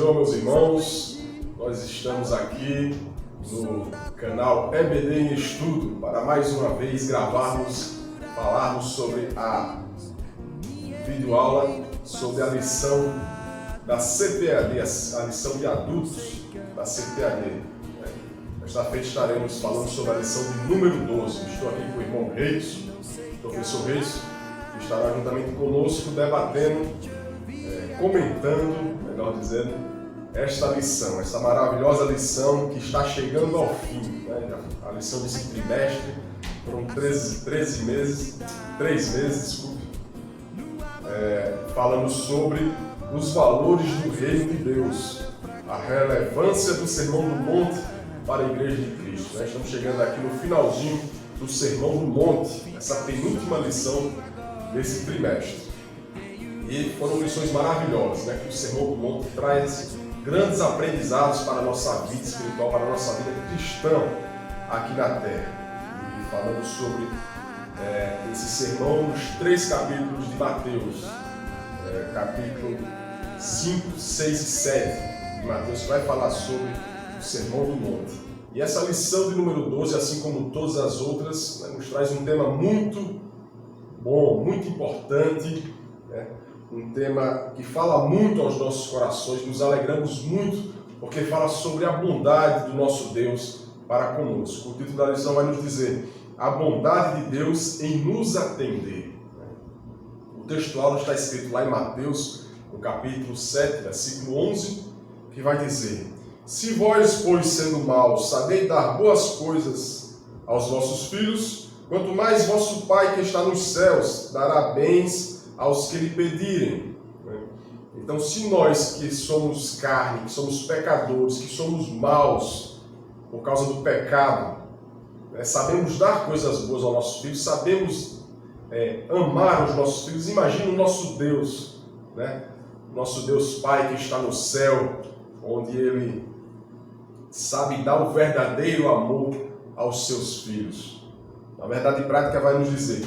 Senhor, meus irmãos. Nós estamos aqui no canal EBD em Estudo para mais uma vez falarmos sobre a videoaula sobre a lição da CPAD, a lição de adultos da CPAD. Esta feita estaremos falando sobre a lição de número 12. Estou aqui com o irmão Reis, professor Reis, que estará juntamente conosco debatendo, comentando, melhor dizendo, esta lição, essa maravilhosa lição que está chegando ao fim, né? A lição desse trimestre, foram 3 meses, desculpe, falando sobre os valores do Reino de Deus, a relevância do Sermão do Monte para a Igreja de Cristo. Né? Estamos chegando aqui no finalzinho do Sermão do Monte, essa penúltima lição desse trimestre. E foram lições maravilhosas, né? Que o Sermão do Monte traz grandes aprendizados para a nossa vida espiritual, para a nossa vida cristã aqui na Terra. E falando sobre esse sermão nos 3 capítulos de Mateus, capítulo 5, 6 e 7 de Mateus, que vai falar sobre o Sermão do Monte. E essa lição de número 12, assim como todas as outras, né, nos traz um tema muito bom, muito importante, né? Um tema que fala muito aos nossos corações, nos alegramos muito, porque fala sobre a bondade do nosso Deus para conosco. O título da lição vai nos dizer: a bondade de Deus em nos atender. O texto áureo está escrito lá em Mateus, no capítulo 7, versículo 11, que vai dizer: se vós, pois, sendo maus, sabeis dar boas coisas aos vossos filhos, quanto mais vosso Pai que está nos céus dará bens aos que lhe pedirem. Então, se nós que somos carne, que somos pecadores, que somos maus por causa do pecado, sabemos dar coisas boas aos nossos filhos, sabemos amar os nossos filhos, imagina o nosso Deus, né? Nosso Deus Pai que está no céu, onde Ele sabe dar o verdadeiro amor aos seus filhos. Na verdade prática vai nos dizer: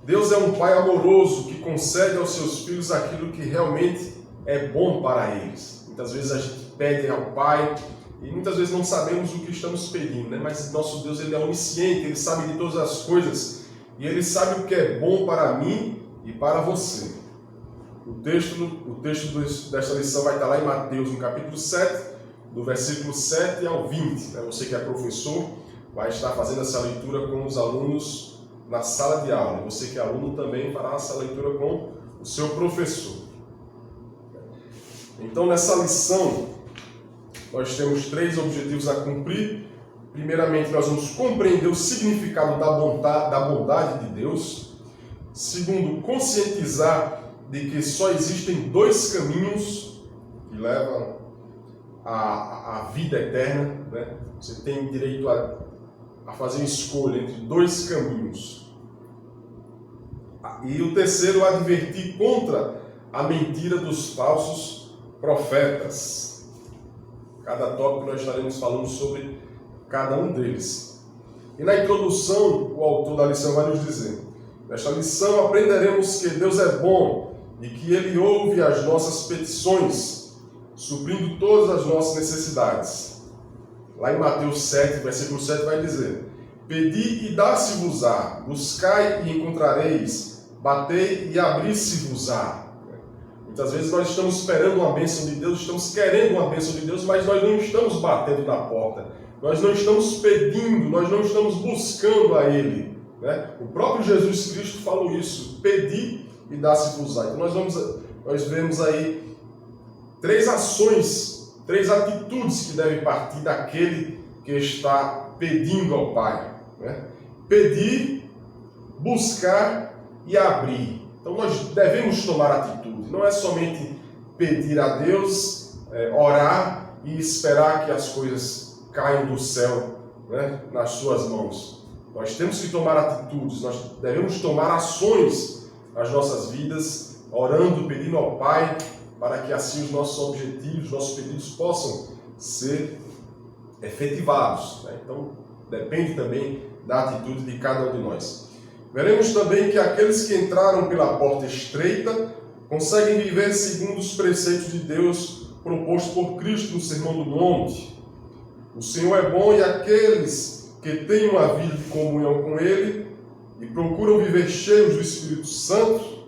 Deus é um Pai amoroso que concede aos seus filhos aquilo que realmente é bom para eles. Muitas vezes a gente pede ao Pai e muitas vezes não sabemos o que estamos pedindo, né? Mas nosso Deus, Ele é onisciente, Ele sabe de todas as coisas e Ele sabe o que é bom para mim e para você. O texto desta lição vai estar lá em Mateus, no capítulo 7, do versículo 7 ao 20. Você que é professor vai estar fazendo essa leitura com os alunos na sala de aula. Você que é aluno também fará essa leitura com o seu professor. Então, nessa lição, nós temos 3 objetivos a cumprir. Primeiramente, nós vamos compreender o significado da bondade de Deus. Segundo, conscientizar de que só existem 2 caminhos que levam à vida eterna, né? Você tem direito a fazer uma escolha entre 2 caminhos. E o terceiro, advertir contra a mentira dos falsos profetas. Cada tópico nós estaremos falando sobre cada um deles. E na introdução, o autor da lição vai nos dizer: nesta lição aprenderemos que Deus é bom e que Ele ouve as nossas petições, suprindo todas as nossas necessidades. Lá em Mateus 7, versículo 7 vai dizer: pedi e dar-se-vos-á, buscai e encontrareis, batei e abrir-se-vos-á. Muitas vezes nós estamos esperando uma bênção de Deus, estamos querendo uma bênção de Deus, mas nós não estamos batendo na porta, nós não estamos pedindo, nós não estamos buscando a Ele, né? O próprio Jesus Cristo falou isso: pedi e dar-se-vos-á. Então nós vemos aí 3 ações, 3 atitudes que devem partir daquele que está pedindo ao Pai, né? Pedir, buscar e abrir. Então nós devemos tomar atitude, não é somente pedir a Deus, orar e esperar que as coisas caiam do céu, né, nas suas mãos. Nós temos que tomar atitudes, nós devemos tomar ações nas nossas vidas, orando, pedindo ao Pai, para que assim os nossos objetivos, os nossos pedidos possam ser efetivados, né? Então depende também da atitude de cada um de nós. Veremos também que aqueles que entraram pela porta estreita conseguem viver segundo os preceitos de Deus proposto por Cristo no Sermão do Monte. O Senhor é bom e aqueles que têm uma vida de comunhão com Ele e procuram viver cheios do Espírito Santo,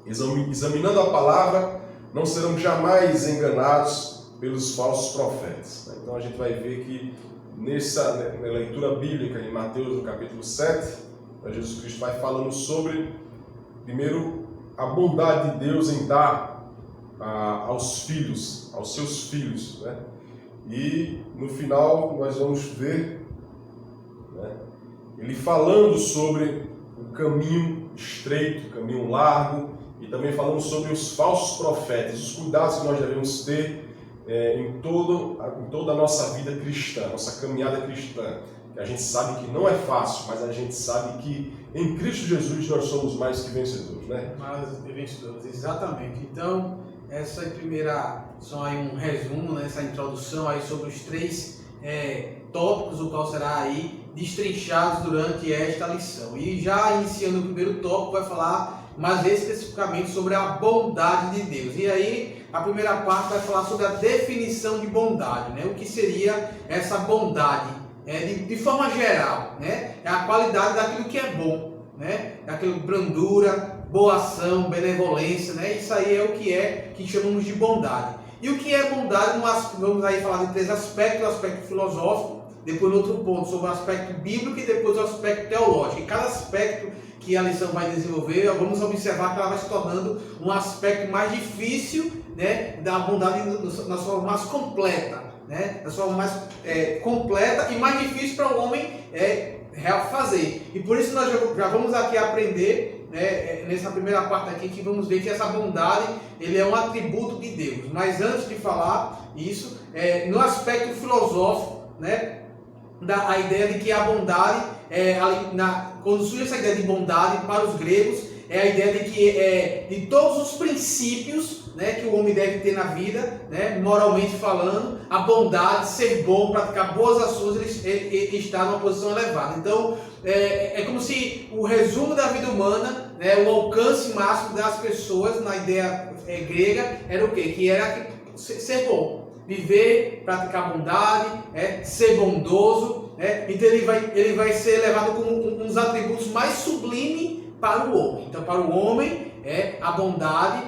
examinando a palavra, não serão jamais enganados pelos falsos profetas. Então a gente vai ver que nessa leitura bíblica em Mateus, no capítulo 7, Jesus Cristo vai falando sobre, primeiro, a bondade de Deus em dar aos filhos, aos seus filhos, né? E no final nós vamos ver, né, ele falando sobre o caminho estreito, o caminho largo, e também falando sobre os falsos profetas, os cuidados que nós devemos ter em toda a nossa vida cristã, nossa caminhada cristã. Que a gente sabe que não é fácil, mas a gente sabe que em Cristo Jesus nós somos mais que vencedores, né? Mais que vencedores, exatamente. Então, essa primeira, só aí um resumo, né, essa introdução aí sobre os 3 tópicos, o qual será aí destrinchados durante esta lição. E já iniciando o primeiro tópico, vai falar mais especificamente sobre a bondade de Deus. E aí, a primeira parte vai falar sobre a definição de bondade, né? O que seria essa bondade? De forma geral, né? É a qualidade daquilo que é bom, né? Daquilo brandura, boa ação, benevolência, né? Isso aí é o que chamamos de bondade. E o que é bondade? Vamos aí falar de 3 aspectos: o aspecto filosófico, depois no outro ponto sobre o aspecto bíblico e depois o aspecto teológico. E cada aspecto que a lição vai desenvolver, vamos observar que ela vai se tornando um aspecto mais difícil, né? Da bondade na sua forma mais completa. Né? Da sua forma mais completa e mais difícil para o homem fazer. E por isso nós já vamos aqui aprender, né, nessa primeira parte aqui, que vamos ver que essa bondade ele é um atributo de Deus. Mas antes de falar isso, no aspecto filosófico, né, a ideia de que a bondade, quando surge essa ideia de bondade para os gregos, é a ideia de que de todos os princípios, né, que o homem deve ter na vida, né, moralmente falando, a bondade, ser bom, praticar boas ações, ele está numa posição elevada. Então, é como se o resumo da vida humana, né, o alcance máximo das pessoas, na ideia grega, era o quê? Que era ser bom, viver, praticar bondade, ser bondoso, né? Então ele vai ser levado como um dos atributos mais sublimes para o homem. Então, para o homem, a bondade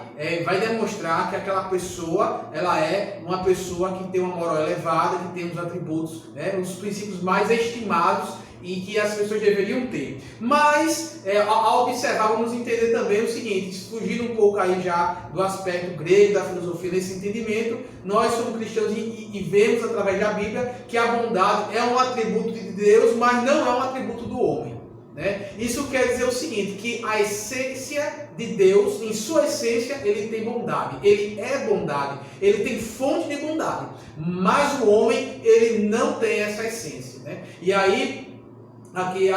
vai demonstrar que aquela pessoa, ela é uma pessoa que tem uma moral elevada, que tem os atributos, né, os princípios mais estimados e que as pessoas deveriam ter. Mas, ao observar, vamos entender também o seguinte, fugindo um pouco aí já do aspecto grego, da filosofia, desse entendimento, nós somos cristãos e vemos através da Bíblia que a bondade é um atributo de Deus, mas não é um atributo do homem. Né? Isso quer dizer o seguinte, que a essência de Deus, em sua essência, ele tem bondade, ele é bondade, ele tem fonte de bondade, mas o homem, ele não tem essa essência. Né? E aí, aqui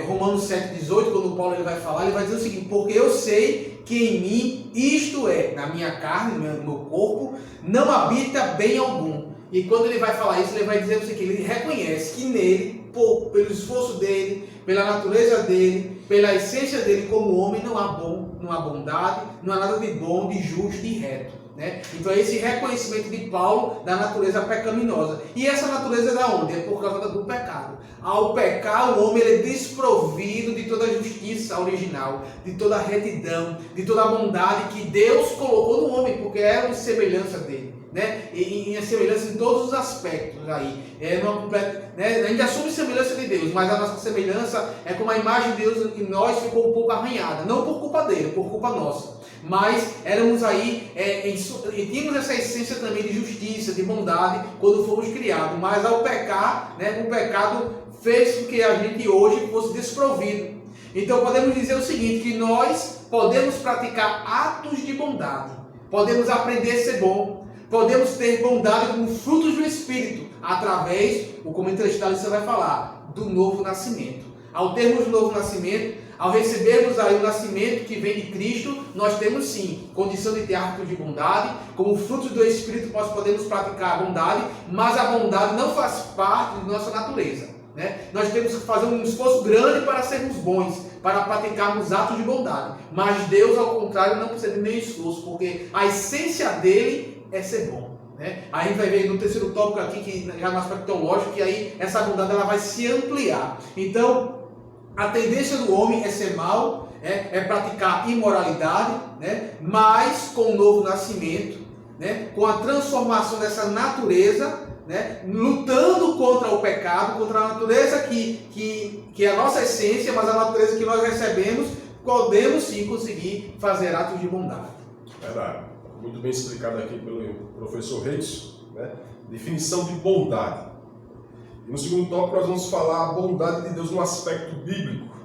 Romanos 7,18, quando Paulo ele vai falar, ele vai dizer o seguinte: porque eu sei que em mim, isto é, na minha carne, no meu corpo, não habita bem algum. E quando ele vai falar isso, ele vai dizer o seguinte, ele reconhece que nele, pelo esforço dele, pela natureza dele, pela essência dele como homem, não há bondade, não há nada de bom, de justo, de reto. Né? Então é esse reconhecimento de Paulo da natureza pecaminosa. E essa natureza é da onde? É por causa do pecado. Ao pecar, o homem ele é desprovido de toda a justiça original, de toda a retidão, de toda a bondade que Deus colocou no homem, porque era uma semelhança dele. Né? E a semelhança em todos os aspectos aí. A gente assume semelhança de Deus, mas a nossa semelhança é como a imagem de Deus em nós ficou um pouco arranhada. Não por culpa dele, por culpa nossa. Mas éramos aí, e tínhamos essa essência também de justiça, de bondade, quando fomos criados. Mas ao pecar, né, o pecado fez com que a gente hoje fosse desprovido. Então podemos dizer o seguinte, que nós podemos praticar atos de bondade, podemos aprender a ser bom, podemos ter bondade como frutos do Espírito, através, o comentarista você vai falar, do novo nascimento. Ao termos o novo nascimento, ao recebermos aí o nascimento que vem de Cristo, nós temos sim condição de ter atos de bondade, como frutos do Espírito nós podemos praticar a bondade, mas a bondade não faz parte de nossa natureza. Né? Nós temos que fazer um esforço grande para sermos bons, para praticarmos atos de bondade. Mas Deus, ao contrário, não precisa de nenhum esforço, porque a essência dele é ser bom. né? Aí a gente vai ver no terceiro tópico aqui, que já no aspecto teológico, que aí essa bondade ela vai se ampliar. Então, a tendência do homem é ser mau, é praticar imoralidade, né? Mas com o novo nascimento, né? Com a transformação dessa natureza, né? Lutando contra o pecado, contra a natureza que é a nossa essência, mas a natureza que nós recebemos, podemos sim conseguir fazer atos de bondade. Verdade. Muito bem explicado aqui pelo professor Reis, né? Definição de bondade. E no segundo tópico nós vamos falar a bondade de Deus no aspecto bíblico.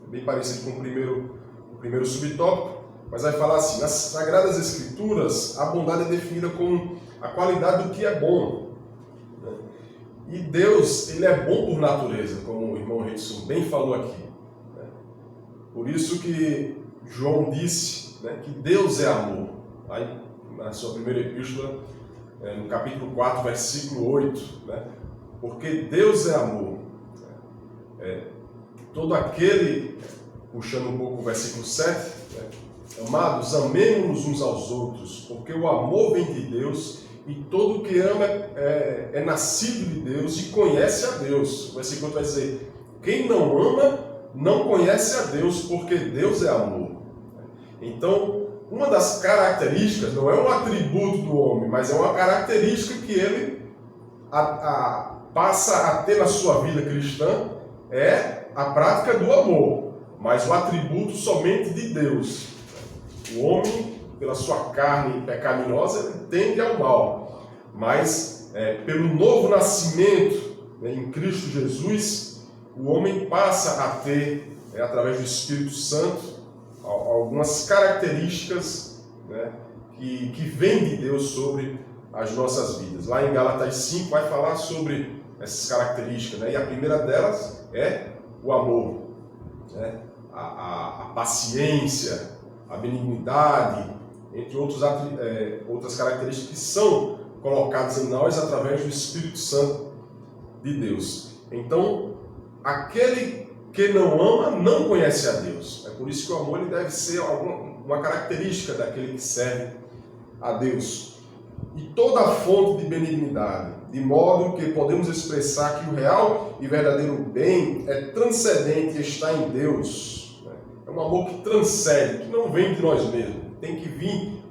É bem parecido com o primeiro subtópico, mas vai falar assim: nas Sagradas Escrituras, a bondade é definida como a qualidade do que é bom. Né? E Deus, ele é bom por natureza, como o irmão Redson bem falou aqui. Né? Por isso que João disse, né, que Deus é amor. Aí, na sua primeira epístola, no capítulo 4, versículo 8, né? Porque Deus é amor. Todo aquele, puxando um pouco o versículo 7, né? Amados, amemos-nos uns aos outros, porque o amor vem de Deus, e todo que ama é nascido de Deus e conhece a Deus. O versículo 8 vai dizer: quem não ama não conhece a Deus, porque Deus é amor. Então, uma das características, não é um atributo do homem, mas é uma característica que ele passa a ter na sua vida cristã, é a prática do amor, mas o atributo somente de Deus. O homem, pela sua carne pecaminosa, ele tende ao mal, mas pelo novo nascimento, né, em Cristo Jesus, o homem passa a ter, através do Espírito Santo, algumas características, né, que vêm de Deus sobre as nossas vidas. Lá em Gálatas 5 vai falar sobre essas características, né, e a primeira delas é o amor, né, a paciência, a benignidade, entre outras características que são colocadas em nós através do Espírito Santo de Deus. Então, aquele que não ama não conhece a Deus. É por isso que o amor ele deve ser uma característica daquele que serve a Deus. E toda a fonte de benignidade, de modo que podemos expressar que o real e verdadeiro bem é transcendente e está em Deus. É um amor que transcende, que não vem de nós mesmos, tem que vir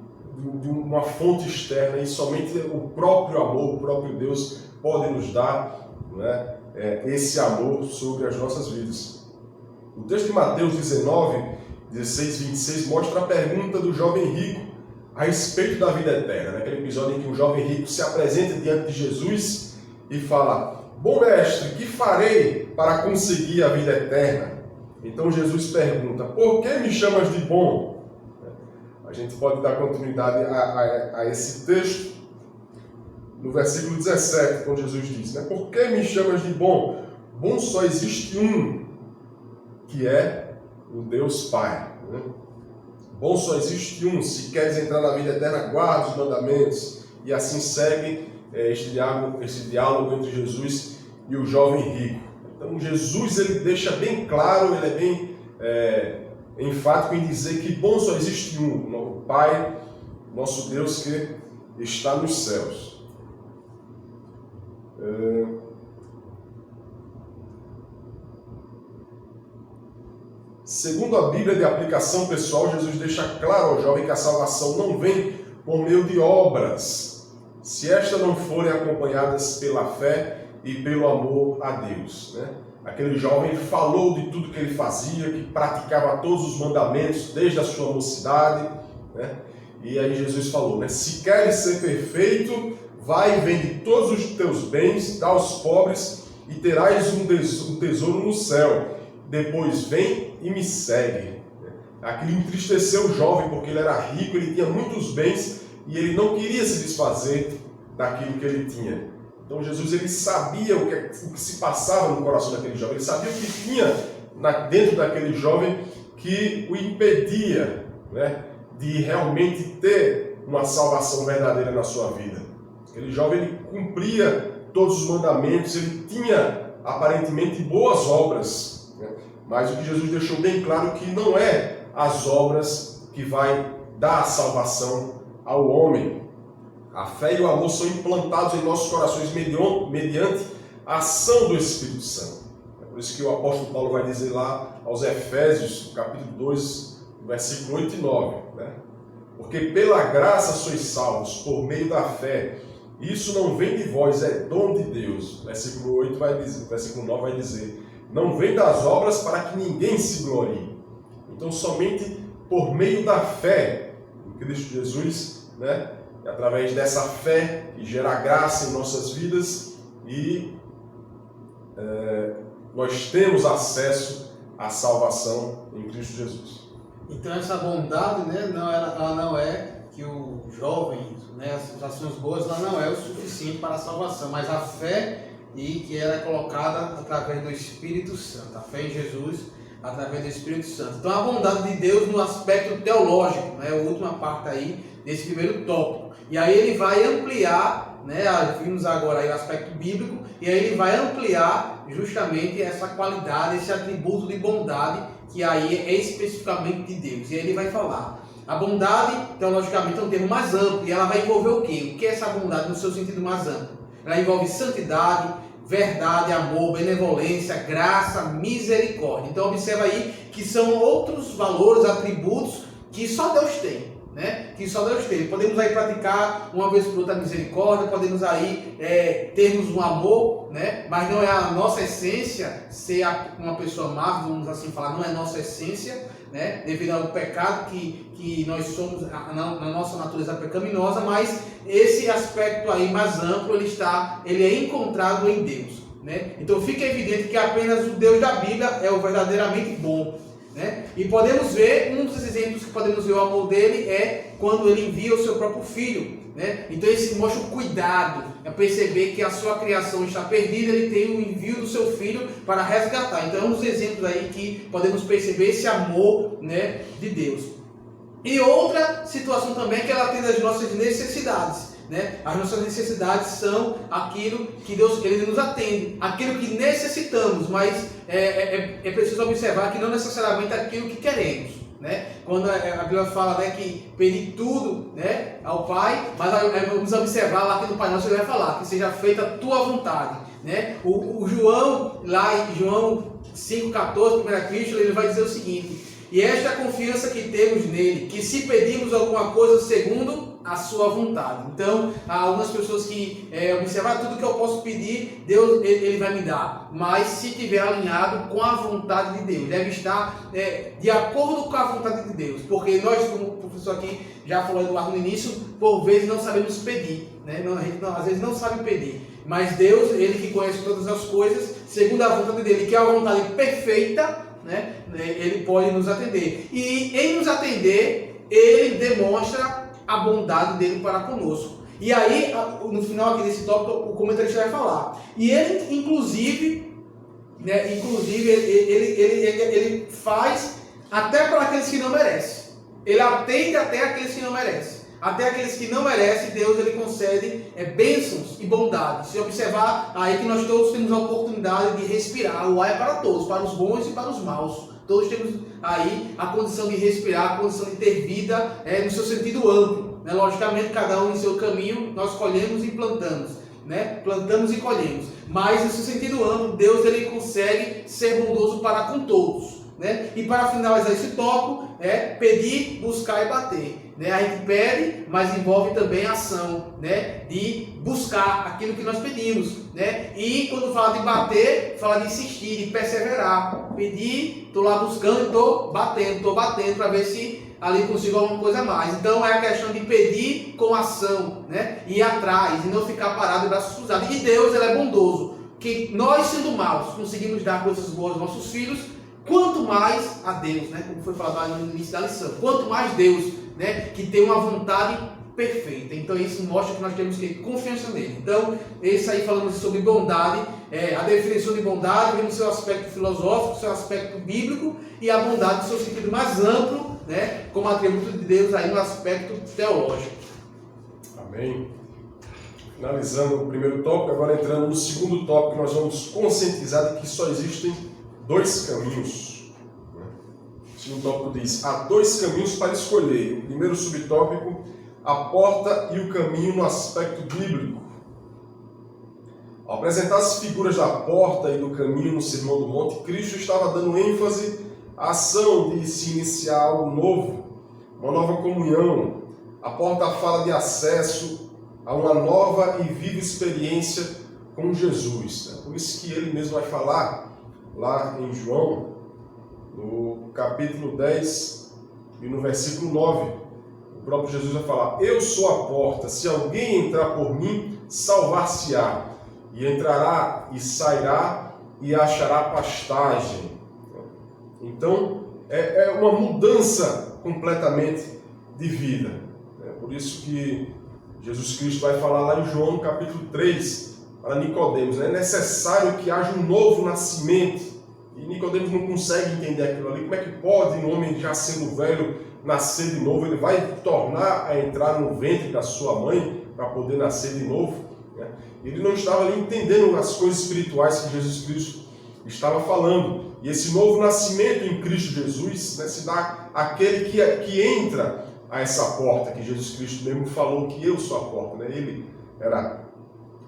de uma fonte externa, e somente o próprio amor, o próprio Deus pode nos dar, né, esse amor sobre as nossas vidas. O texto de Mateus 19, 16, 26 mostra a pergunta do jovem rico a respeito da vida eterna, naquele episódio em que o jovem rico se apresenta diante de Jesus e fala: bom mestre, que farei para conseguir a vida eterna? Então Jesus pergunta: por que me chamas de bom? A gente pode dar continuidade a esse texto no versículo 17, quando Jesus diz, né, por que me chamas de bom? Bom só existe um, que é o Deus Pai. Né? Bom só existe um. Se queres entrar na vida eterna, guarda os mandamentos. E assim segue esse diálogo entre Jesus e o jovem rico. Então Jesus ele deixa bem claro, ele é bem enfático em dizer que bom só existe um, o Pai, nosso Deus que está nos céus. Segundo a Bíblia de aplicação pessoal, Jesus deixa claro ao jovem que a salvação não vem por meio de obras, se estas não forem acompanhadas pela fé e pelo amor a Deus. Né? Aquele jovem falou de tudo que ele fazia, que praticava todos os mandamentos desde a sua mocidade. Né? E aí Jesus falou, né? Se queres ser perfeito, vai e vende todos os teus bens, dá aos pobres e terás um tesouro no céu. Depois vem e me segue. Aquilo entristeceu o jovem porque ele era rico, ele tinha muitos bens e ele não queria se desfazer daquilo que ele tinha. Então Jesus ele sabia o que se passava no coração daquele jovem, ele sabia o que tinha dentro daquele jovem que o impedia, né, de realmente ter uma salvação verdadeira na sua vida. Aquele jovem ele cumpria todos os mandamentos, ele tinha aparentemente boas obras, né? Mas o que Jesus deixou bem claro que não é as obras que vai dar a salvação ao homem. A fé e o amor são implantados em nossos corações mediante a ação do Espírito Santo. É por isso que o apóstolo Paulo vai dizer lá aos Efésios, capítulo 2, versículo 8 e 9, né? Porque pela graça sois salvos, por meio da fé. Isso não vem de vós, é dom de Deus. Versículo 8 vai dizer, versículo 9 vai dizer, não vem das obras para que ninguém se glorie. Então, somente por meio da fé em Cristo Jesus, né? E através dessa fé que gera graça em nossas vidas e nós temos acesso à salvação em Cristo Jesus. Então essa bondade, né, ela não é que o jovem, né, as ações boas, ela não é o suficiente para a salvação, mas a fé e que ela é colocada através do Espírito Santo, a fé em Jesus através do Espírito Santo. Então a bondade de Deus no aspecto teológico, né, a última parte aí desse primeiro tópico. E aí ele vai ampliar, né, vimos agora aí o aspecto bíblico, e aí ele vai ampliar justamente essa qualidade, esse atributo de bondade que aí é especificamente de Deus. E aí ele vai falar, a bondade, teologicamente, é um termo mais amplo, e ela vai envolver o quê? O que é essa bondade no seu sentido mais amplo? Ela envolve santidade, verdade, amor, benevolência, graça, misericórdia. Então observa aí que são outros valores, atributos que só Deus tem. Né? Que só Deus tem. Podemos aí praticar uma vez por outra a misericórdia, podemos aí termos um amor, né? Mas não é a nossa essência ser uma pessoa má, vamos assim falar, não é a nossa essência, né? Devido ao pecado que nós somos, na nossa natureza pecaminosa, mas esse aspecto aí mais amplo, ele é encontrado em Deus, né? Então fica evidente que apenas o Deus da Bíblia é o verdadeiramente bom. Né? E podemos ver, um dos exemplos que podemos ver o amor dele é quando ele envia o seu próprio filho, né? Então ele mostra o cuidado, é perceber que a sua criação está perdida, ele tem o envio do seu filho para resgatar. Então é um dos exemplos aí que podemos perceber esse amor, né, de Deus. E outra situação também é que ela atende às nossas necessidades. Né? As nossas necessidades são aquilo que Deus ele nos atende, aquilo que necessitamos, mas é preciso observar que não necessariamente aquilo que queremos. Né? Quando a Bíblia fala, né, que pedir tudo, né, ao Pai, mas vamos observar lá que no Pai Nosso ele vai falar que seja feita a tua vontade. Né? O João, lá em João 5,14, 1 Cristo, ele vai dizer o seguinte: e esta é a confiança que temos nele, que se pedirmos alguma coisa segundo a sua vontade. Então, há algumas pessoas que observar tudo que eu posso pedir, Deus ele vai me dar. Mas se estiver alinhado com a vontade de Deus, deve estar de acordo com a vontade de Deus. Porque nós, como o professor aqui já falou, Eduardo, no início, por vezes não sabemos pedir. Né? A gente às vezes não sabe pedir. Mas Deus, ele que conhece todas as coisas, segundo a vontade dele, que é a vontade perfeita, né? Ele pode nos atender. E em nos atender, ele demonstra a bondade dele para conosco. E aí, no final aqui desse tópico, o comentarista vai falar. E ele, inclusive, né, ele faz até para aqueles que não merecem. Ele atende até aqueles que não merecem. Até aqueles que não merecem, Deus ele concede bênçãos e bondade. Se observar aí que nós todos temos a oportunidade de respirar. O ar é para todos, para os bons e para os maus. Todos temos aí a condição de respirar, a condição de ter vida no seu sentido amplo. Né? Logicamente, cada um em seu caminho, nós colhemos e plantamos. Né? Plantamos e colhemos. Mas, no seu sentido amplo, Deus ele consegue ser bondoso para com todos. Né? E para finalizar esse tópico, pedir, buscar e bater. Né? A gente pede, mas envolve também a ação, né, de buscar aquilo que nós pedimos. Né? E quando fala de bater, fala de insistir, de perseverar. Pedir, estou lá buscando, estou batendo para ver se ali consigo alguma coisa a mais. Então é a questão de pedir com ação, né? Ir atrás e não ficar parado de braços cruzados. E Deus ele é bondoso, que nós sendo maus conseguimos dar coisas boas aos nossos filhos, quanto mais a Deus, né? Como foi falado no início da lição, quanto mais Deus, né? Que tem uma vontade perfeita. Então isso mostra que nós temos que ter confiança nele. Então, esse aí falamos sobre bondade, a definição de bondade, vemos seu aspecto filosófico, seu aspecto bíblico e a bondade no seu sentido mais amplo, né? Como atributo de Deus aí no aspecto teológico. Amém. Finalizando o primeiro tópico, agora entrando no segundo tópico, nós vamos conscientizar de que só existem dois caminhos. O segundo tópico diz: há dois caminhos para escolher. O primeiro subtópico, a porta e o caminho no aspecto bíblico. Ao apresentar as figuras da porta e do caminho no Sermão do Monte, Cristo estava dando ênfase à ação de se iniciar algo novo, uma nova comunhão. A porta fala de acesso a uma nova e viva experiência com Jesus. Por isso que ele mesmo vai falar lá em João, no capítulo 10 e no versículo 9. O próprio Jesus vai falar: eu sou a porta, se alguém entrar por mim, salvar-se-á. E entrará e sairá e achará pastagem. Então, é uma mudança completamente de vida. É por isso que Jesus Cristo vai falar lá em João, capítulo 3, para Nicodemos. É necessário que haja um novo nascimento. E Nicodemos não consegue entender aquilo ali. Como é que pode um homem já sendo velho nascer de novo? Ele vai tornar a entrar no ventre da sua mãe para poder nascer de novo? Ele não estava ali entendendo as coisas espirituais que Jesus Cristo estava falando. E esse novo nascimento em Cristo Jesus, né, se dá àquele que entra a essa porta, que Jesus Cristo mesmo falou que eu sou a porta, né? Ele era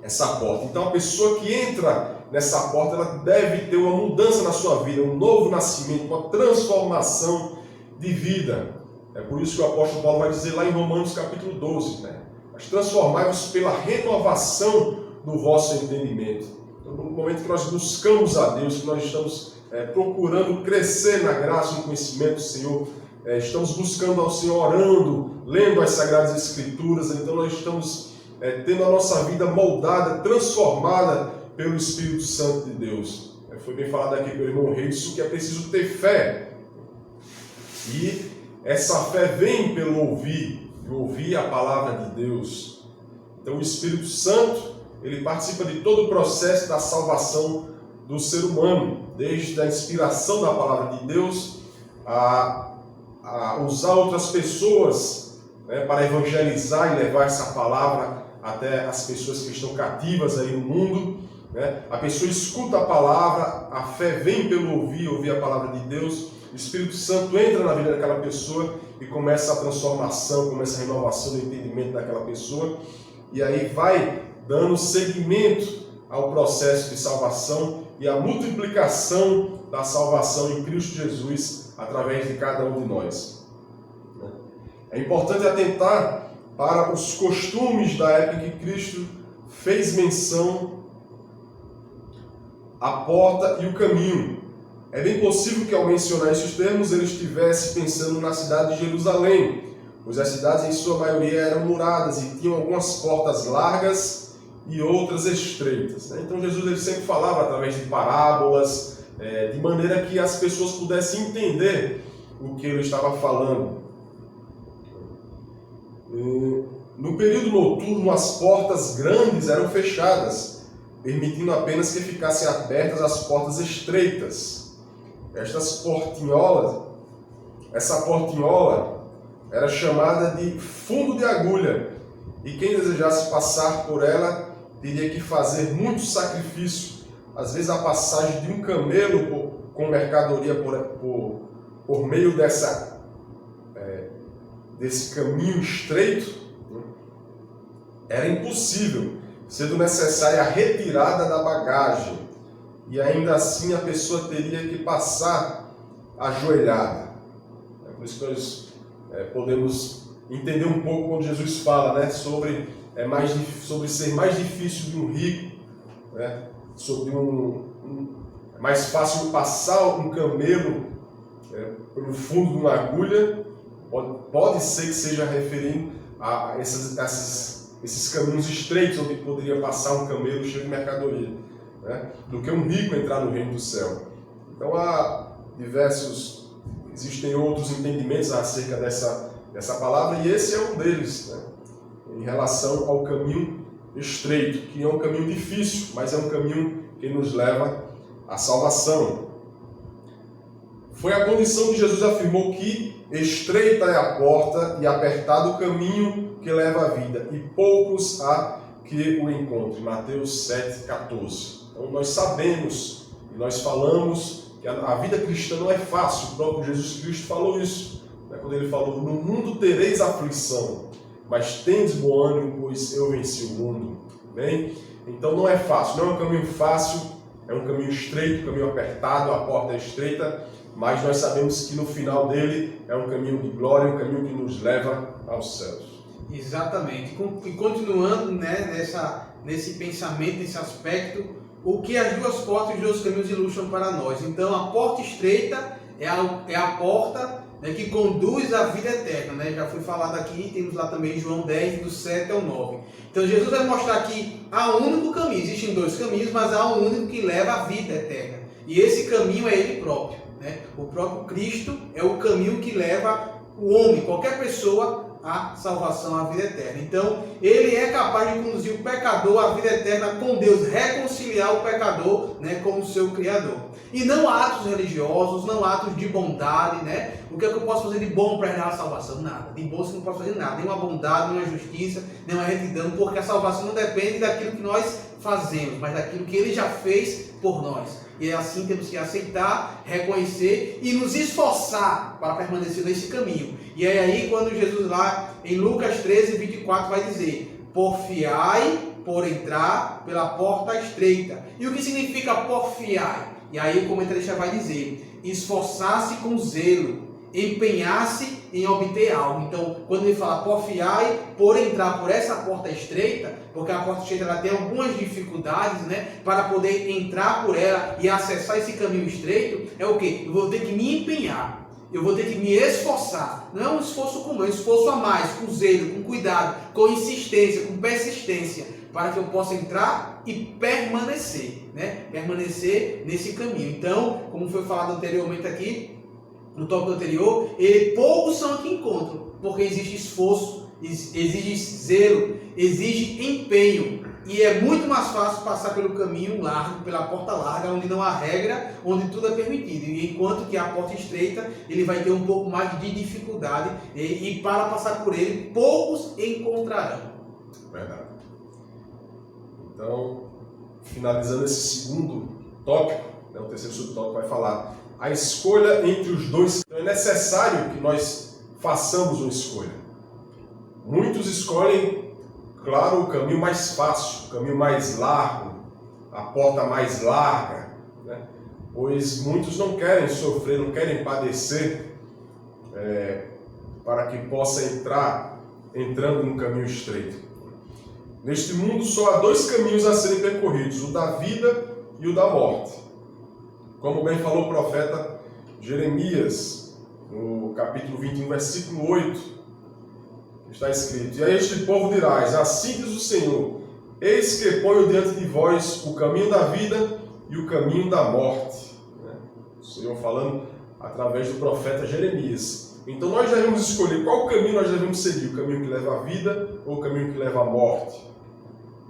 essa porta. Então a pessoa que entra nessa porta, ela deve ter uma mudança na sua vida, um novo nascimento, uma transformação de vida. É por isso que o apóstolo Paulo vai dizer lá em Romanos capítulo 12, né? Mas transformai-vos pela renovação do vosso entendimento. Então, no momento que nós buscamos a Deus, que nós estamos procurando crescer na graça e no conhecimento do Senhor, estamos buscando ao Senhor, orando, lendo as Sagradas Escrituras, então nós estamos tendo a nossa vida moldada, transformada pelo Espírito Santo de Deus. Foi bem falado aqui pelo irmão Reis, que é preciso ter fé. E essa fé vem pelo ouvir a palavra de Deus. Então o Espírito Santo, ele participa de todo o processo da salvação do ser humano, desde a inspiração da palavra de Deus, a usar outras pessoas, né, para evangelizar e levar essa palavra até as pessoas que estão cativas aí no mundo, né? A pessoa escuta a palavra, a fé vem pelo ouvir a palavra de Deus, o Espírito Santo entra na vida daquela pessoa e começa a transformação, começa a renovação do entendimento daquela pessoa, e aí vai dando seguimento ao processo de salvação e a multiplicação da salvação em Cristo Jesus através de cada um de nós. É importante atentar para os costumes da época em que Cristo fez menção à porta e o caminho. É bem possível que ao mencionar esses termos ele estivesse pensando na cidade de Jerusalém, pois as cidades em sua maioria eram muradas e tinham algumas portas largas e outras estreitas. Então Jesus ele sempre falava através de parábolas, de maneira que as pessoas pudessem entender o que ele estava falando. No período noturno, as portas grandes eram fechadas, permitindo apenas que ficassem abertas as portas estreitas. Essa portinhola era chamada de fundo de agulha, e quem desejasse passar por ela teria que fazer muito sacrifício. Às vezes a passagem de um camelo com mercadoria por meio desse caminho estreito era impossível, sendo necessária a retirada da bagagem, e ainda assim a pessoa teria que passar ajoelhada. É por isso que nós podemos entender um pouco quando Jesus fala, né, sobre ser mais difícil de um rico, né, sobre é mais fácil passar um camelo pelo fundo de uma agulha. Pode ser que seja referindo a esses caminhos estreitos onde poderia passar um camelo cheio de mercadoria, né, do que um rico entrar no reino do céu. Então existem outros entendimentos acerca dessa palavra, e esse é um deles, né, em relação ao caminho estreito, que é um caminho difícil, mas é um caminho que nos leva à salvação. Foi a condição que Jesus afirmou que estreita é a porta e apertado o caminho que leva à vida, e poucos há que o encontrem. Mateus 7,14. Então nós sabemos e nós falamos que a vida cristã não é fácil. O próprio Jesus Cristo falou isso, né, quando ele falou: no mundo tereis aflição, mas tendes bom ânimo, pois eu venci o mundo. Bem? Então não é fácil, não é um caminho fácil, é um caminho estreito, um caminho apertado, a porta é estreita, mas nós sabemos que no final dele é um caminho de glória, um caminho que nos leva aos céus. Exatamente. E continuando, né, nesse pensamento, nesse aspecto, o que as duas portas e os dois caminhos ilustram para nós. Então, a porta estreita é a porta, né, que conduz à vida eterna. Né? Já foi falado aqui, temos lá também João 10, do 7 ao 9. Então, Jesus vai mostrar que há um único caminho. Existem dois caminhos, mas há um único que leva à vida eterna. E esse caminho é Ele próprio. Né? O próprio Cristo é o caminho que leva o homem, qualquer pessoa, à salvação, à vida eterna. Então, Ele é capaz de conduzir o pecador à vida eterna com Deus, reconciliar o pecador, né, com o seu Criador. E não atos religiosos, não atos de bondade, né? O que é que eu posso fazer de bom para herdar a salvação? Nada. De bom você não pode fazer nada. Nem uma bondade, nem uma justiça, nem uma retidão, porque a salvação não depende daquilo que nós fazemos, mas daquilo que Ele já fez por nós. E é assim que temos que aceitar, reconhecer e nos esforçar para permanecer nesse caminho. E é aí quando Jesus lá em Lucas 13, 24 vai dizer: porfiai por entrar pela porta estreita. E o que significa porfiai? E aí o comentarista vai dizer: esforçar-se com zelo, empenhar-se em obter algo. Então, quando ele fala porfiai por entrar por essa porta estreita, porque a porta estreita ela tem algumas dificuldades, né, para poder entrar por ela e acessar esse caminho estreito, é o quê? Eu vou ter que me empenhar, eu vou ter que me esforçar. Não é um esforço comum, é um esforço a mais, com zelo, com cuidado, com insistência, com persistência, para que eu possa entrar e permanecer, né? Permanecer nesse caminho. Então, como foi falado anteriormente aqui, no tópico anterior, poucos são que encontram, porque existe esforço, exige zelo, exige empenho, e é muito mais fácil passar pelo caminho largo, pela porta larga, onde não há regra, onde tudo é permitido, e enquanto que a porta estreita, ele vai ter um pouco mais de dificuldade, e para passar por ele, poucos encontrarão. Verdade. Então, finalizando esse segundo tópico, né, o terceiro subtópico vai falar a escolha entre os dois. Então é necessário que nós façamos uma escolha. Muitos escolhem, claro, o caminho mais fácil, o caminho mais largo, a porta mais larga, né? Pois muitos não querem sofrer, não querem padecer para que possa entrando num caminho estreito. Neste mundo só há dois caminhos a serem percorridos, o da vida e o da morte. Como bem falou o profeta Jeremias, no capítulo 21, versículo 8, está escrito: e a este povo dirás, assim diz o Senhor, eis que ponho diante de vós o caminho da vida e o caminho da morte. O Senhor falando através do profeta Jeremias. Então nós devemos escolher qual caminho nós devemos seguir, o caminho que leva à vida ou o caminho que leva à morte.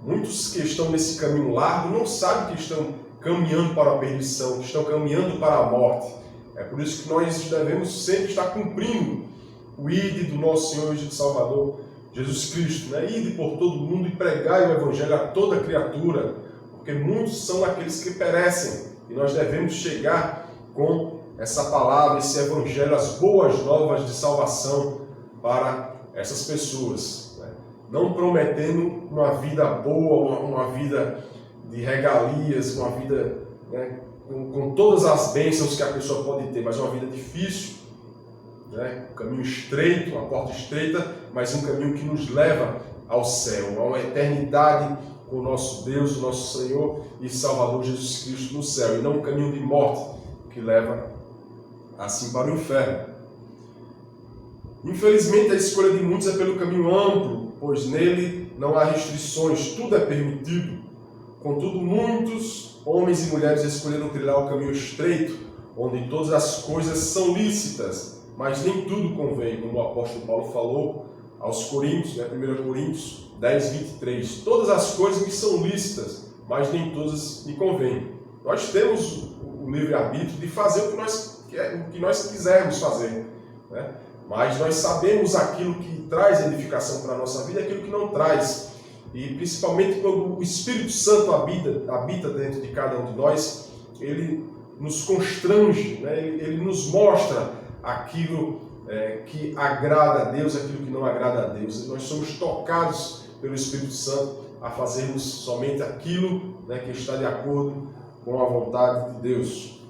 Muitos que estão nesse caminho largo não sabem que estão caminhando para a perdição, que estão caminhando para a morte. É por isso que nós devemos sempre estar cumprindo o ide do nosso Senhor e Salvador Jesus Cristo, né? Ide por todo mundo e pregai o Evangelho a toda criatura, porque muitos são aqueles que perecem, e nós devemos chegar com essa palavra, esse Evangelho, as boas novas de salvação para essas pessoas, né? Não prometendo uma vida boa, uma vida de regalias, uma vida, né, com todas as bênçãos que a pessoa pode ter, mas uma vida difícil, né, um caminho estreito, uma porta estreita, mas um caminho que nos leva ao céu, a uma eternidade com o nosso Deus, o nosso Senhor e Salvador Jesus Cristo no céu, e não um caminho de morte que leva assim para o inferno. Infelizmente a escolha de muitos é pelo caminho amplo, pois nele não há restrições, tudo é permitido. Contudo, muitos homens e mulheres escolheram trilhar o caminho estreito, onde todas as coisas são lícitas, mas nem tudo convém, como o apóstolo Paulo falou aos Coríntios, né? 1 Coríntios 10, 23. Todas as coisas me são lícitas, mas nem todas me convêm. Nós temos o livre-arbítrio de fazer o que nós quisermos fazer, né? Mas nós sabemos aquilo que traz edificação para a nossa vida e aquilo que não traz. E principalmente quando o Espírito Santo habita dentro de cada um de nós, ele nos constrange, né? Ele nos mostra aquilo que agrada a Deus, aquilo que não agrada a Deus. Nós somos tocados pelo Espírito Santo a fazermos somente aquilo, né, que está de acordo com a vontade de Deus.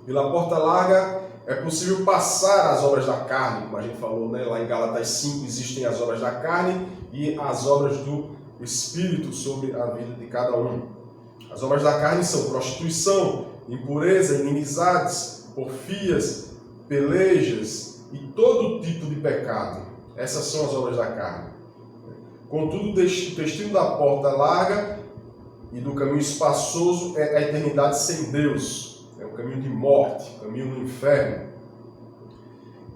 Pela porta larga é possível passar as obras da carne, como a gente falou, né? Lá em Gálatas 5 existem as obras da carne e as obras do Espírito sobre a vida de cada um. As obras da carne são prostituição, impureza, inimizades, porfias, pelejas e todo tipo de pecado. Essas são as obras da carne. Contudo, o destino da porta larga e do caminho espaçoso é a eternidade sem Deus. É o caminho de morte, o caminho do inferno.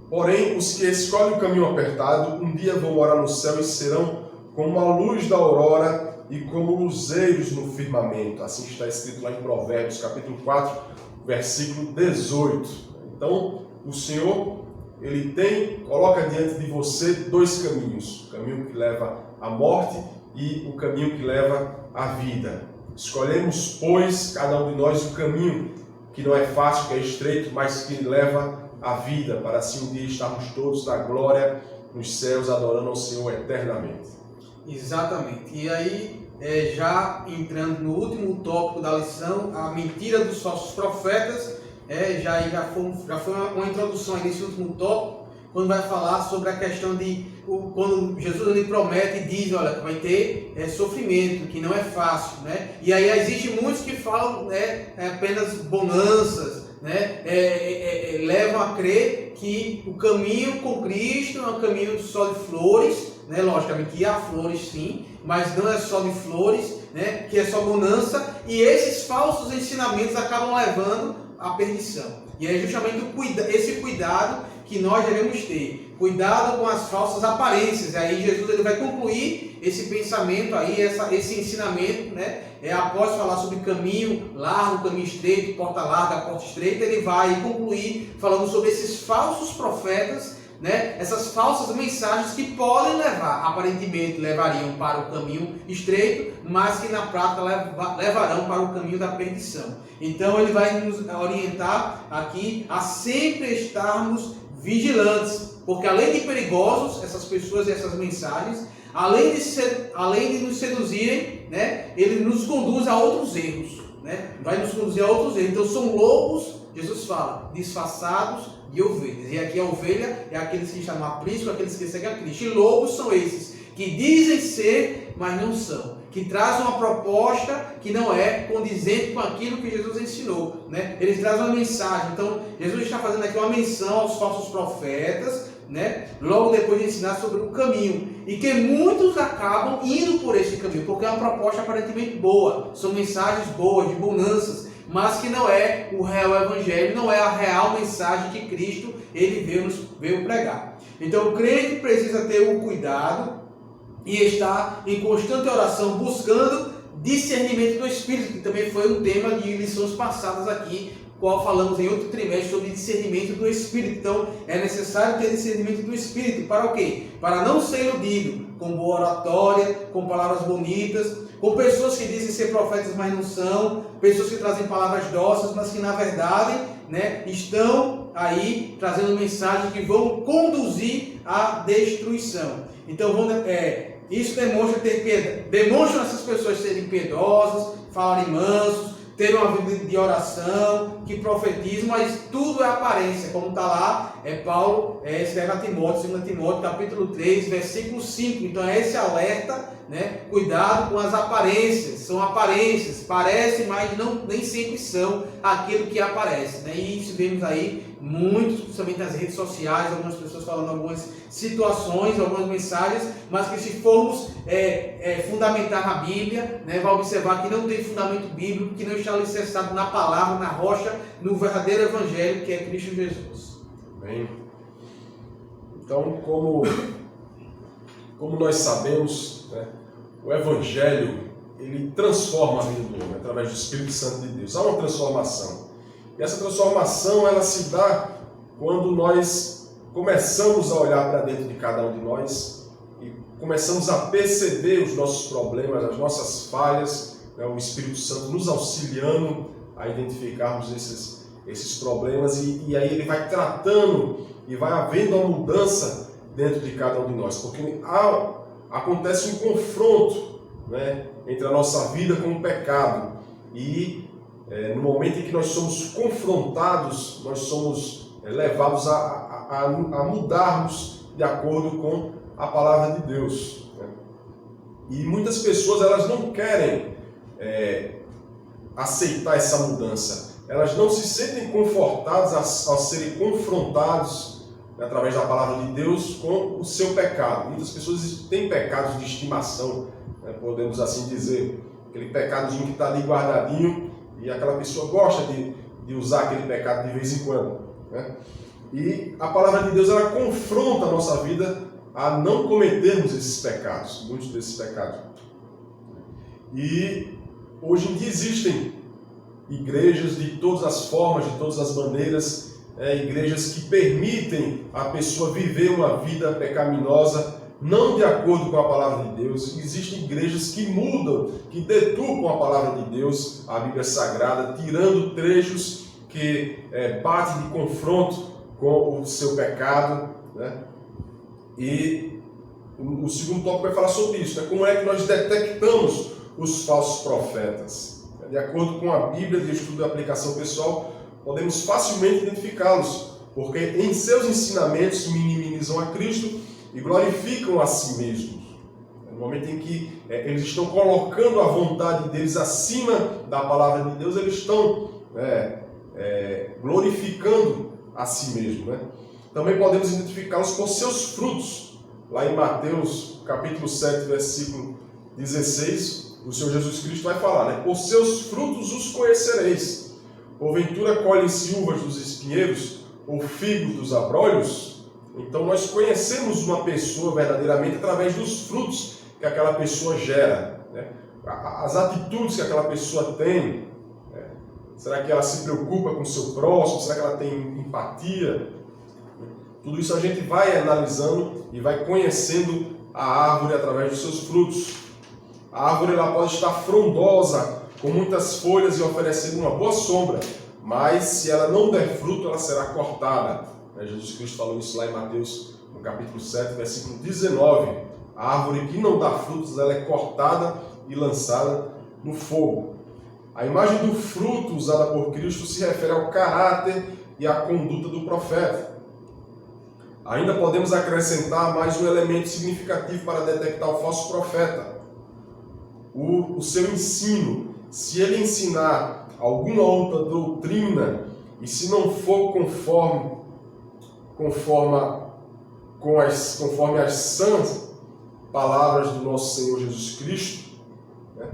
Porém, os que escolhem o caminho apertado, um dia vão morar no céu e serão como a luz da aurora e como luzeiros no firmamento. Assim está escrito lá em Provérbios, capítulo 4, versículo 18. Então, o Senhor, Ele coloca diante de você dois caminhos. O caminho que leva à morte e o caminho que leva à vida. Escolhemos, pois, cada um de nós o caminho que não é fácil, que é estreito, mas que leva à vida, para assim um dia estarmos todos na glória, nos céus, adorando ao Senhor eternamente. Exatamente. E aí, já entrando no último tópico da lição, a mentira dos falsos profetas, já foi uma introdução aí nesse último tópico, quando vai falar sobre a questão de quando Jesus ele promete e diz, olha, que vai ter sofrimento, que não é fácil, né? E aí existem muitos que falam apenas bonanças, né? Levam a crer que o caminho com Cristo é um caminho só de flores, né? Logicamente que há flores sim, mas não é só de flores, né? Que é só bonança, e esses falsos ensinamentos acabam levando à perdição. E é justamente esse cuidado que nós devemos ter. Cuidado com as falsas aparências. E aí Jesus ele vai concluir esse pensamento aí, esse ensinamento, né? Após falar sobre caminho largo, caminho estreito, porta larga, porta estreita, ele vai concluir falando sobre esses falsos profetas, né? Essas falsas mensagens que podem levar, aparentemente levariam para o caminho estreito, mas que na prática levarão para o caminho da perdição. Então ele vai nos orientar aqui a sempre estarmos vigilantes, porque além de perigosos, essas pessoas e essas mensagens, além de nos seduzirem, né, ele nos conduz a outros erros, né? Vai nos conduzir a outros erros. Então são lobos, Jesus fala, disfarçados de ovelhas. E aqui a ovelha é aqueles que chamam aprisco, aqueles que seguem a Cristo. E lobos são esses que dizem ser, mas não são. Que trazem uma proposta que não é condizente com aquilo que Jesus ensinou, né? Eles trazem uma mensagem. Então, Jesus está fazendo aqui uma menção aos falsos profetas, né? Logo depois de ensinar sobre o caminho. E que muitos acabam indo por esse caminho, porque é uma proposta aparentemente boa. São mensagens boas, de bonanças, mas que não é o real evangelho, não é a real mensagem que Cristo ele veio pregar. Então, o crente precisa ter o cuidado e estar em constante oração, buscando discernimento do Espírito, que também foi um tema de lições passadas aqui, qual falamos em outro trimestre sobre discernimento do Espírito. Então, é necessário ter discernimento do Espírito. Para o quê? Para não ser iludido com boa oratória, com palavras bonitas, com pessoas que dizem ser profetas, mas não são, pessoas que trazem palavras doces, mas que na verdade, né, estão aí trazendo mensagens que vão conduzir à destruição. Então, isso demonstram essas pessoas serem piedosas, falarem mansos, ter uma vida de oração, que profetizam, mas tudo é aparência, como está lá, Paulo escreve a Timóteo, 2 Timóteo, capítulo 3, versículo 5. Então é esse alerta, né? Cuidado com as aparências, são aparências, parecem, mas nem sempre são aquilo que aparece, né? E isso vemos aí muitos, principalmente nas redes sociais, algumas pessoas falando algumas situações, algumas mensagens, mas que se formos fundamentar na Bíblia, né, vai observar que não tem fundamento bíblico, que não está alicerçado na palavra, na rocha, no verdadeiro evangelho que é Cristo Jesus. Bem, então como nós sabemos, né, o evangelho ele transforma a vida do homem através do Espírito Santo de Deus. Há uma transformação. E essa transformação ela se dá quando nós começamos a olhar para dentro de cada um de nós e começamos a perceber os nossos problemas, as nossas falhas, né, o Espírito Santo nos auxiliando a identificarmos esses problemas e aí ele vai tratando e vai havendo uma mudança dentro de cada um de nós, porque acontece um confronto, né, entre a nossa vida com o pecado e no momento em que nós somos confrontados, nós somos levados a mudarmos de acordo com a palavra de Deus, né? E muitas pessoas elas não querem aceitar essa mudança, elas não se sentem confortadas ao serem confrontados, né, através da palavra de Deus com o seu pecado. Muitas pessoas têm pecados de estimação, né, podemos assim dizer, aquele pecadinho que está ali guardadinho e aquela pessoa gosta de usar aquele pecado de vez em quando, né? E a palavra de Deus ela confronta a nossa vida a não cometermos esses pecados, muitos desses pecados. E hoje em dia existem igrejas de todas as formas, de todas as maneiras, igrejas que permitem a pessoa viver uma vida pecaminosa, não de acordo com a palavra de Deus. Existem igrejas que mudam, que deturpam a palavra de Deus, a Bíblia Sagrada, tirando trechos que batem de confronto com o seu pecado, né? E o segundo tópico vai falar sobre isso, né? Como é que nós detectamos os falsos profetas. De acordo com a Bíblia de estudo e aplicação pessoal, podemos facilmente identificá-los, porque em seus ensinamentos minimizam a Cristo e glorificam a si mesmos. No momento em que eles estão colocando a vontade deles acima da palavra de Deus, eles estão glorificando a si mesmos, né? Também podemos identificá-los por seus frutos. Lá em Mateus, capítulo 7, versículo 16, o Senhor Jesus Cristo vai falar, né? Por seus frutos os conhecereis. Porventura colhem-se uvas dos espinheiros ou figos dos abrolhos? Então nós conhecemos uma pessoa verdadeiramente através dos frutos que aquela pessoa gera, né? As atitudes que aquela pessoa tem. Será que ela se preocupa com o seu próximo? Será que ela tem empatia? Tudo isso a gente vai analisando e vai conhecendo a árvore através dos seus frutos. A árvore ela pode estar frondosa, com muitas folhas e oferecendo uma boa sombra, mas se ela não der fruto, ela será cortada. Jesus Cristo falou isso lá em Mateus, no capítulo 7, versículo 19. A árvore que não dá frutos, ela é cortada e lançada no fogo. A imagem do fruto usada por Cristo se refere ao caráter e à conduta do profeta. Ainda podemos acrescentar mais um elemento significativo para detectar o falso profeta. O seu ensino. Se ele ensinar alguma outra doutrina e se não for conforme as sãs palavras do nosso Senhor Jesus Cristo, né,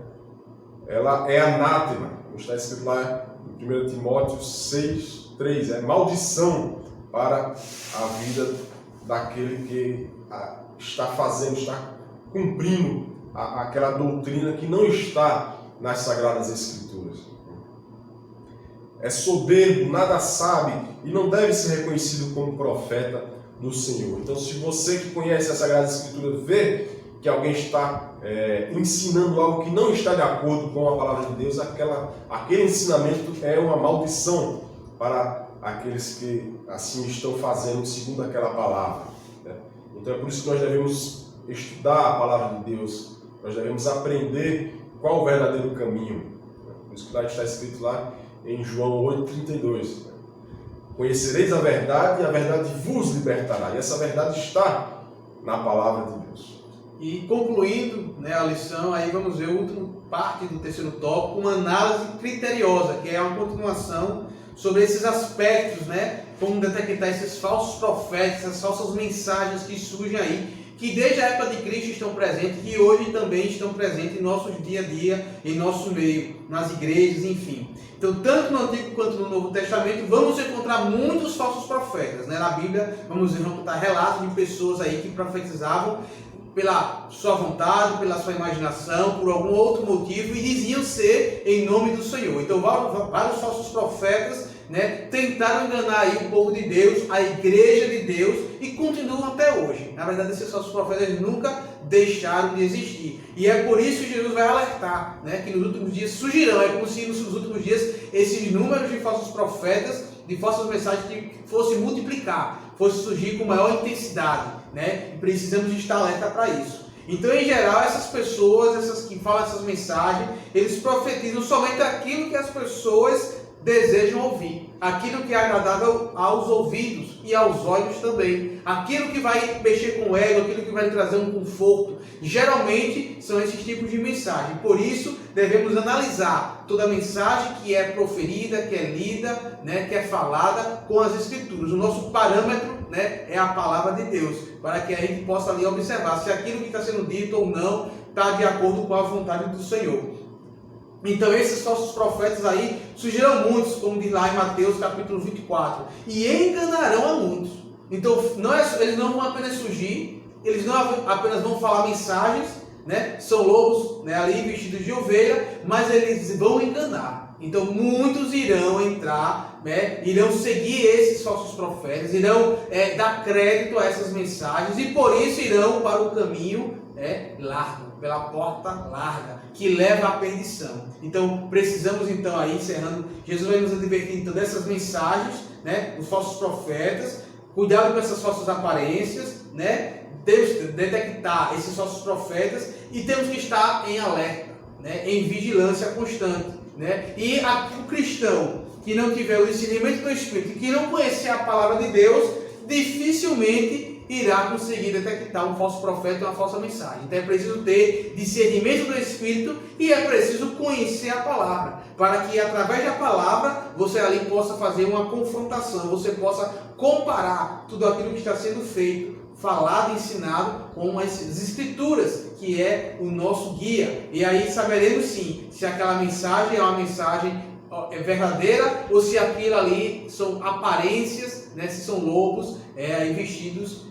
ela é anátema. Como está escrito lá em 1 Timóteo 6, 3. É maldição para a vida daquele que está cumprindo aquela doutrina que não está nas Sagradas Escrituras. É soberbo, nada sabe e não deve ser reconhecido como profeta do Senhor. Então, se você que conhece a Sagrada Escritura vê que alguém está ensinando algo que não está de acordo com a palavra de Deus, aquele ensinamento é uma maldição para aqueles que assim estão fazendo segundo aquela palavra, né? Então é por isso que nós devemos estudar a palavra de Deus, nós devemos aprender qual o verdadeiro caminho. Por isso que lá está escrito lá em João 8,32. Conhecereis a verdade e a verdade vos libertará. E essa verdade está na palavra de Deus. E concluindo, né, a lição, aí vamos ver a última parte do terceiro tópico, uma análise criteriosa, que é uma continuação sobre esses aspectos, né, como detectar esses falsos profetas, essas falsas mensagens que surgem aí, que desde a época de Cristo estão presentes e hoje também estão presentes em nossos dia a dia, em nosso meio, nas igrejas, enfim. Então, tanto no Antigo quanto no Novo Testamento, vamos encontrar muitos falsos profetas, né? Na Bíblia, vamos encontrar relatos de pessoas aí que profetizavam pela sua vontade, pela sua imaginação, por algum outro motivo, e diziam ser em nome do Senhor. Então, vários falsos profetas, né, tentaram enganar aí o povo de Deus, a igreja de Deus, e continuam até hoje. Na verdade, esses falsos profetas nunca deixaram de existir. E é por isso que Jesus vai alertar, né, que nos últimos dias surgirão, é como se nos últimos dias esses números de falsos profetas, de falsas mensagens fossem multiplicar, fossem surgir com maior intensidade, né? E precisamos estar alerta para isso. Então, em geral, essas pessoas, essas que falam essas mensagens, eles profetizam somente aquilo que as pessoas desejam ouvir, aquilo que é agradável aos ouvidos e aos olhos também, aquilo que vai mexer com o ego, aquilo que vai lhe trazer um conforto. Geralmente são esses tipos de mensagem. Por isso devemos analisar toda a mensagem que é proferida, que é lida, né, que é falada com as Escrituras. O nosso parâmetro, né, é a palavra de Deus, para que a gente possa ali observar se aquilo que está sendo dito ou não está de acordo com a vontade do Senhor. Então esses falsos profetas aí surgirão muitos, como diz lá em Mateus capítulo 24, e enganarão a muitos. Então eles não vão apenas surgir, eles não apenas vão falar mensagens, né? São lobos, né, ali vestidos de ovelha, mas eles vão enganar. Então muitos irão entrar, né, irão seguir esses falsos profetas, irão dar crédito a essas mensagens e por isso irão para o caminho largo, pela porta larga, que leva à perdição. Então precisamos então aí, encerrando, Jesus vai nos advertir então dessas mensagens, né, dos falsos profetas, cuidado com essas falsas aparências, né, temos que detectar esses falsos profetas e temos que estar em alerta, né, em vigilância constante, né, e o cristão que não tiver o discernimento do Espírito, que não conhecer a palavra de Deus, dificilmente irá conseguir detectar um falso profeta ou uma falsa mensagem. Então é preciso ter discernimento do Espírito e é preciso conhecer a palavra, para que através da palavra você ali possa fazer uma confrontação, você possa comparar tudo aquilo que está sendo feito, falado e ensinado com as Escrituras, que é o nosso guia. E aí saberemos sim se aquela mensagem é uma mensagem verdadeira ou se aquilo ali são aparências, né, se são lobos vestidos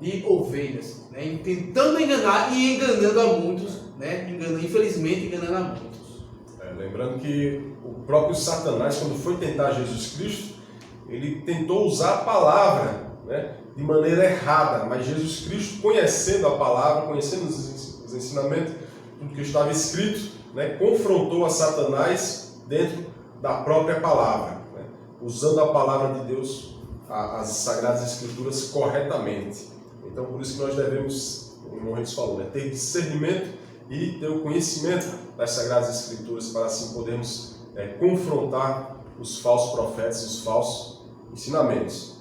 de ovelhas, né, tentando enganar e enganando a muitos, né, infelizmente enganando a muitos. Lembrando que o próprio Satanás, quando foi tentar Jesus Cristo, ele tentou usar a palavra, né, de maneira errada, mas Jesus Cristo, conhecendo a palavra, conhecendo os ensinamentos, tudo que estava escrito, né, confrontou a Satanás dentro da própria palavra, né, usando a palavra de Deus, as Sagradas Escrituras, corretamente. Então, por isso que nós devemos, como o irmão Reis falou, né, ter discernimento e ter o conhecimento das Sagradas Escrituras, para assim podermos confrontar os falsos profetas e os falsos ensinamentos.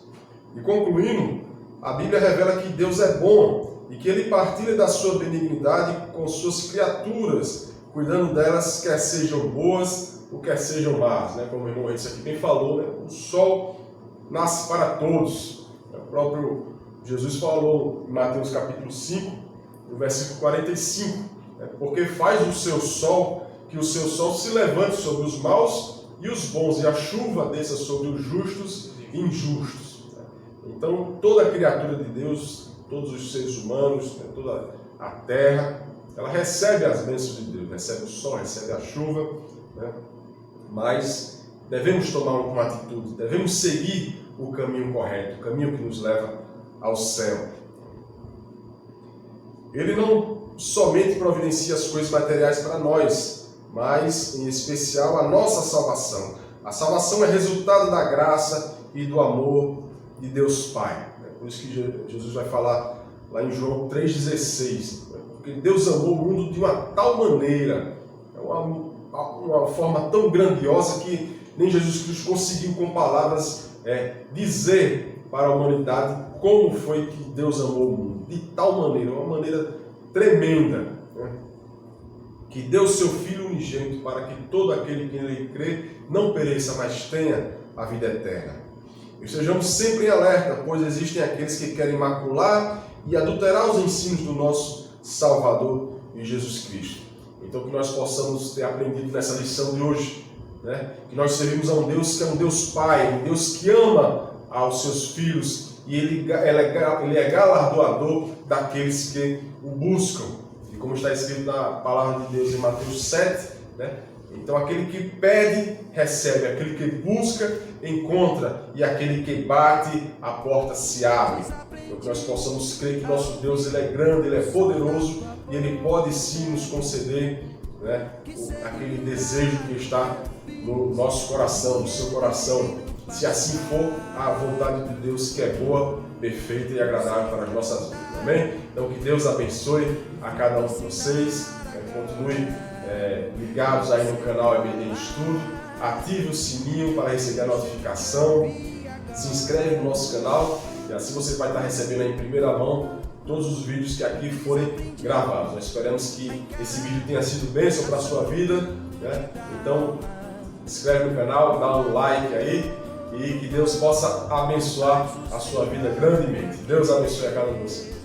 E concluindo, a Bíblia revela que Deus é bom e que Ele partilha da sua benignidade com suas criaturas, cuidando delas, quer sejam boas ou quer sejam más, né? Como o irmão Reis aqui bem falou, né? O sol nasce para todos. O próprio Jesus falou em Mateus capítulo 5, no versículo 45, né? Porque faz o seu sol, que o seu sol se levante sobre os maus e os bons, e a chuva desça sobre os justos e injustos. Então, toda a criatura de Deus, todos os seres humanos, né, toda a terra, ela recebe as bênçãos de Deus, recebe o sol, recebe a chuva, né? Mas devemos tomar uma atitude, devemos seguir o caminho correto, o caminho que nos leva ao céu. Ele não somente providencia as coisas materiais para nós, mas, em especial, a nossa salvação. A salvação é resultado da graça e do amor de Deus Pai. É por isso que Jesus vai falar lá em João 3,16. Porque Deus amou o mundo de uma tal maneira, uma forma tão grandiosa que nem Jesus Cristo conseguiu com palavras dizer para a humanidade como foi que Deus amou o mundo. De tal maneira, uma maneira tremenda, né? Que deu seu Filho unigênito para que todo aquele que nele crê não pereça, mas tenha a vida eterna. E sejamos sempre em alerta, pois existem aqueles que querem macular e adulterar os ensinos do nosso Salvador e Jesus Cristo. Então que nós possamos ter aprendido nessa lição de hoje, né? Que nós servimos a um Deus que é um Deus Pai, um Deus que ama aos seus filhos e Ele é galardoador daqueles que o buscam. E como está escrito na palavra de Deus em Mateus 7, né? Então aquele que pede, recebe, aquele que busca, encontra, e aquele que bate, a porta se abre. Então que nós possamos crer que nosso Deus ele é grande, ele é poderoso e ele pode sim nos conceder, né, aquele desejo que está no nosso coração, no seu coração, se assim for a vontade de Deus, que é boa, perfeita e agradável para as nossas vidas. Amém? Então que Deus abençoe a cada um de vocês, continue ligados aí no canal EBD Estudo, ative o sininho para receber a notificação, se inscreve no nosso canal e assim você vai estar recebendo aí em primeira mão todos os vídeos que aqui forem gravados. Nós esperamos que esse vídeo tenha sido bênção para a sua vida, né? Então, se inscreve no canal, dá um like aí e que Deus possa abençoar a sua vida grandemente. Deus abençoe a cada um de vocês.